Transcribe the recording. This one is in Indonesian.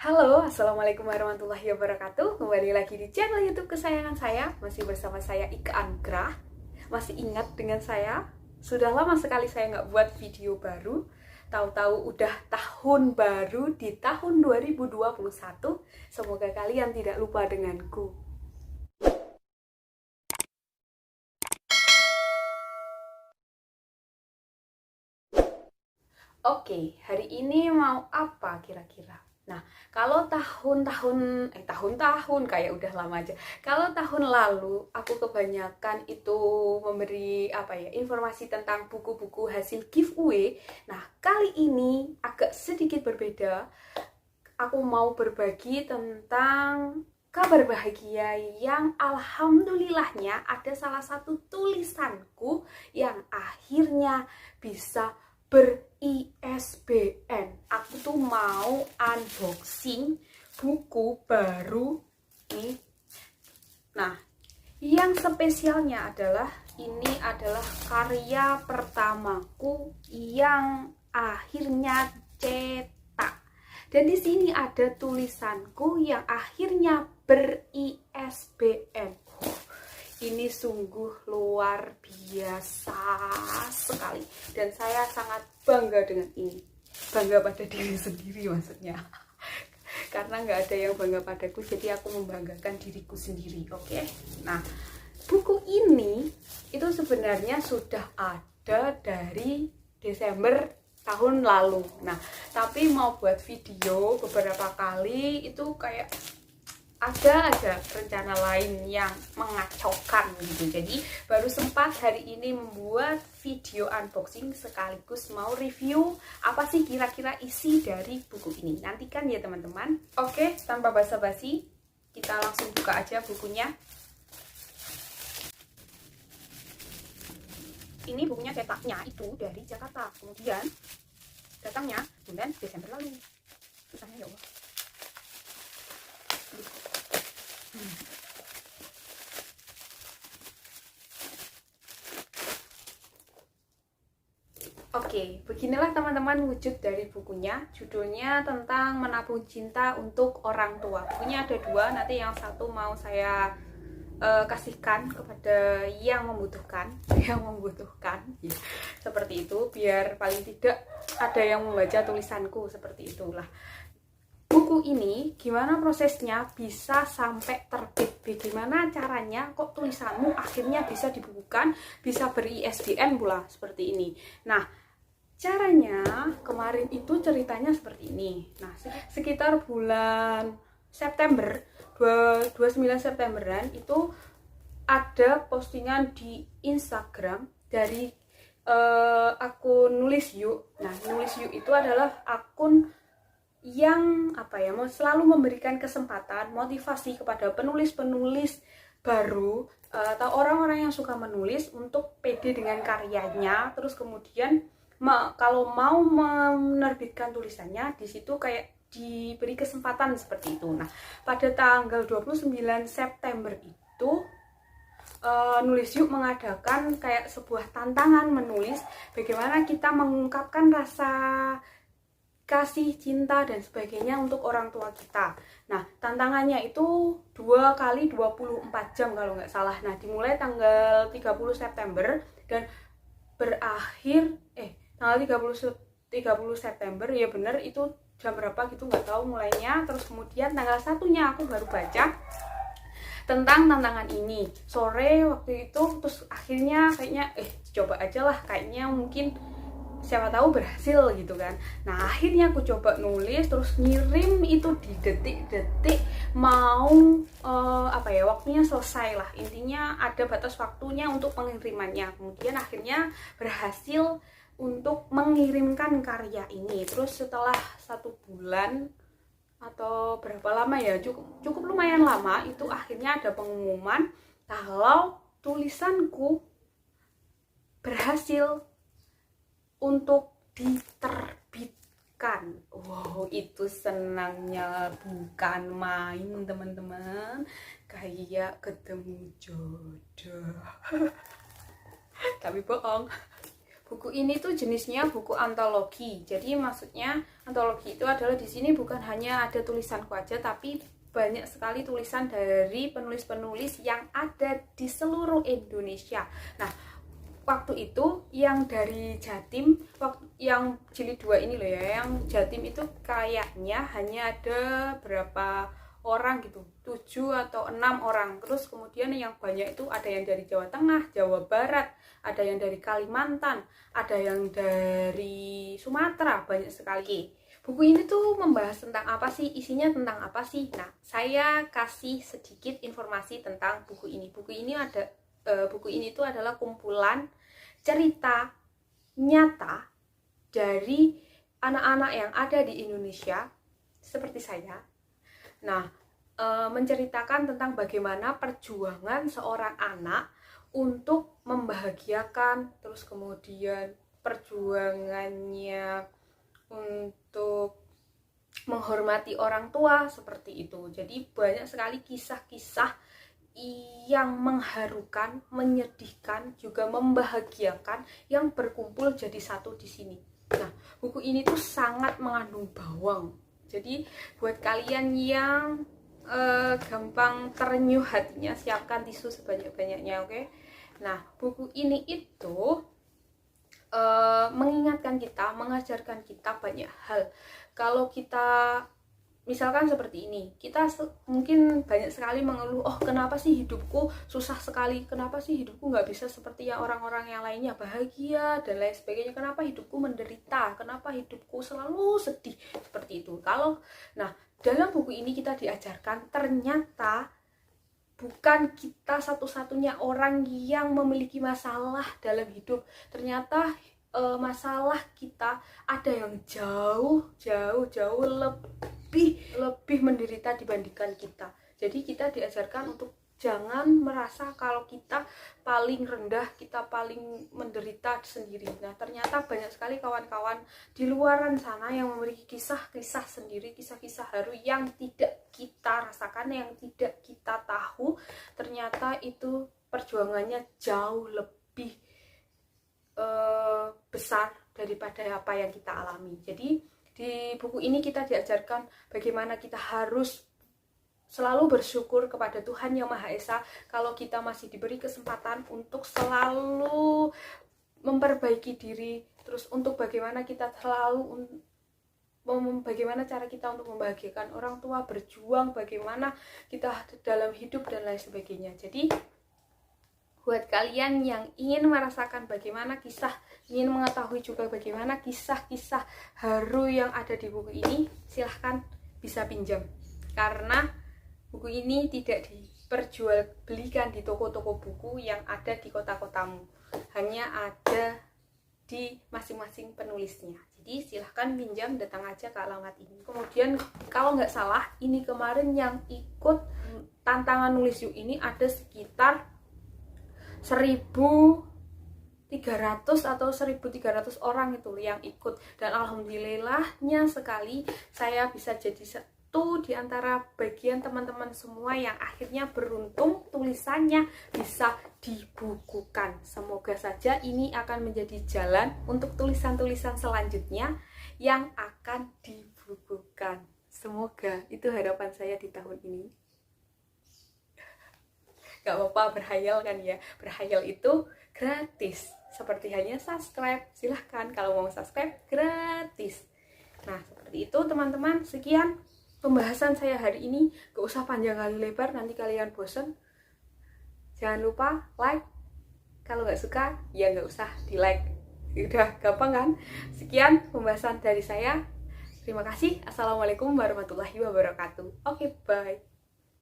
Halo, Assalamualaikum warahmatullahi wabarakatuh. Kembali lagi di channel YouTube kesayangan saya. Masih bersama saya Ika Anggrah. Masih ingat dengan saya? Sudah lama sekali saya nggak buat video baru. Tahu-tahu udah tahun baru di tahun 2021. Semoga kalian tidak lupa denganku. Oke, hari ini mau apa kira-kira? Nah, kalau tahun-tahun kayak udah lama aja. Kalau tahun lalu aku kebanyakan itu memberi informasi tentang buku-buku hasil giveaway. Nah, kali ini agak sedikit berbeda. Aku mau berbagi tentang kabar bahagia yang alhamdulillahnya ada salah satu tulisanku yang akhirnya bisa ber-ISBN. Aku tuh mau unboxing buku baru nih. Nah, yang spesialnya adalah ini adalah karya pertamaku yang akhirnya cetak. Dan di sini ada tulisanku yang akhirnya ber-ISBN. Ini sungguh luar biasa sekali dan saya sangat bangga dengan ini. Bangga pada diri sendiri maksudnya. Karena nggak ada yang bangga padaku, jadi aku membanggakan diriku sendiri. Oke. Nah, buku ini itu sebenarnya sudah ada dari Desember tahun lalu. Nah, tapi mau buat video beberapa kali itu kayak ada aja rencana lain yang mengacaukan gitu. Jadi baru sempat hari ini membuat video unboxing sekaligus mau review apa sih kira-kira isi dari buku ini. Nantikan ya teman-teman. Oke, tanpa basa-basi kita langsung buka aja bukunya. Ini bukunya cetaknya itu dari Jakarta. Kemudian datangnya bulan Desember lalu. Susahnya ya Allah. Oke, beginilah teman-teman wujud dari bukunya. Judulnya tentang menabung cinta untuk orang tua. Bukunya ada dua, nanti yang satu mau saya kasihkan kepada yang membutuhkan, ya, seperti itu, biar paling tidak ada yang membaca tulisanku, seperti itulah. Buku ini gimana prosesnya bisa sampai terbit, bagaimana caranya kok tulisanmu akhirnya bisa dibukukan, bisa ber-ISBN pula seperti ini. Nah, caranya kemarin itu ceritanya seperti ini. Nah, sekitar bulan September, 29 Septemberan itu ada postingan di Instagram dari akun Nulis Yuk. Nah, Nulis Yuk itu adalah akun yang mau selalu memberikan kesempatan motivasi kepada penulis-penulis baru atau orang-orang yang suka menulis untuk pede dengan karyanya. Terus kemudian kalau mau menerbitkan tulisannya di situ kayak diberi kesempatan seperti itu. Nah, pada tanggal 29 September itu Nulis Yuk mengadakan kayak sebuah tantangan menulis bagaimana kita mengungkapkan rasa kasih, cinta, dan sebagainya untuk orang tua kita. Nah, tantangannya itu 2 kali 24 jam kalau nggak salah. Nah, dimulai tanggal 30 September dan berakhir tanggal 30 September, ya bener itu jam berapa gitu nggak tahu mulainya. Terus kemudian tanggal 1-nya aku baru baca tentang tantangan ini sore waktu itu. Terus akhirnya kayaknya coba aja lah, kayaknya mungkin siapa tahu berhasil gitu kan. Nah, akhirnya aku coba nulis terus ngirim itu di detik-detik mau waktunya selesai lah. Intinya ada batas waktunya untuk pengirimannya. Kemudian akhirnya berhasil untuk mengirimkan karya ini. Terus setelah 1 bulan atau berapa lama ya, cukup lumayan lama, itu akhirnya ada pengumuman kalau tulisanku berhasil untuk diterbitkan. Wow, itu senangnya bukan main teman-teman, kayak ketemu jodoh. Tapi bohong, buku ini tuh jenisnya buku antologi. Jadi maksudnya antologi itu adalah di sini bukan hanya ada tulisanku aja, tapi banyak sekali tulisan dari penulis-penulis yang ada di seluruh Indonesia. Nah, waktu itu yang dari Jatim, yang jilid 2 ini loh ya, yang Jatim itu kayaknya hanya ada berapa orang gitu, 7 atau 6 orang. Terus kemudian yang banyak itu ada yang dari Jawa Tengah, Jawa Barat, ada yang dari Kalimantan, ada yang dari Sumatera, banyak sekali. Buku ini tuh membahas tentang apa sih? Isinya tentang apa sih? Nah, saya kasih sedikit informasi tentang buku ini. Buku ini tuh adalah kumpulan cerita nyata dari anak-anak yang ada di Indonesia seperti saya. Nah, menceritakan tentang bagaimana perjuangan seorang anak untuk membahagiakan, terus kemudian perjuangannya untuk menghormati orang tua, seperti itu. Jadi banyak sekali kisah-kisah yang mengharukan, menyedihkan, juga membahagiakan yang berkumpul jadi satu di sini. Nah, buku ini tuh sangat mengandung bawang. Jadi buat kalian yang gampang terenyuh hatinya, siapkan tisu sebanyak-banyaknya, oke? Nah, buku ini itu mengingatkan kita, mengajarkan kita banyak hal. Kalau kita misalkan seperti ini, kita mungkin banyak sekali mengeluh, oh kenapa sih hidupku susah sekali, kenapa sih hidupku nggak bisa seperti yang orang-orang yang lainnya bahagia dan lain sebagainya, kenapa hidupku menderita, kenapa hidupku selalu sedih, seperti itu. Nah, dalam buku ini kita diajarkan ternyata bukan kita satu-satunya orang yang memiliki masalah dalam hidup. Ternyata masalah kita ada yang jauh lebih menderita dibandingkan kita. Jadi kita diajarkan untuk jangan merasa kalau kita paling rendah, kita paling menderita sendiri. Nah, ternyata banyak sekali kawan-kawan di luaran sana yang memiliki kisah-kisah sendiri, kisah-kisah haru yang tidak kita rasakan, yang tidak kita tahu. Ternyata itu perjuangannya jauh lebih besar daripada apa yang kita alami. Jadi di buku ini kita diajarkan bagaimana kita harus selalu bersyukur kepada Tuhan Yang Maha Esa kalau kita masih diberi kesempatan untuk selalu memperbaiki diri, terus untuk bagaimana kita bagaimana cara kita untuk membahagiakan orang tua, berjuang bagaimana kita dalam hidup dan lain sebagainya. Jadi buat kalian yang ingin merasakan bagaimana ingin mengetahui juga bagaimana kisah-kisah haru yang ada di buku ini, silahkan bisa pinjam. Karena buku ini tidak diperjualbelikan di toko-toko buku yang ada di kota-kotamu. Hanya ada di masing-masing penulisnya. Jadi silahkan pinjam, datang aja ke alamat ini. Kemudian kalau nggak salah, ini kemarin yang ikut tantangan nulis yuk ini ada sekitar 1.300 atau 1.300 orang itu yang ikut, dan alhamdulillahnya sekali saya bisa jadi satu di antara bagian teman-teman semua yang akhirnya beruntung tulisannya bisa dibukukan. Semoga saja ini akan menjadi jalan untuk tulisan-tulisan selanjutnya yang akan dibukukan. Semoga itu harapan saya di tahun ini. Gak apa-apa berhayal kan ya, berhayal itu gratis, seperti hanya subscribe. Silahkan kalau mau subscribe gratis. Nah seperti itu teman-teman, sekian pembahasan saya hari ini. Gak usah panjang kali lebar, nanti kalian bosen. Jangan lupa like, kalau gak suka ya gak usah di like, udah gampang kan. Sekian pembahasan dari saya, terima kasih. Assalamualaikum warahmatullahi wabarakatuh. Oke, bye.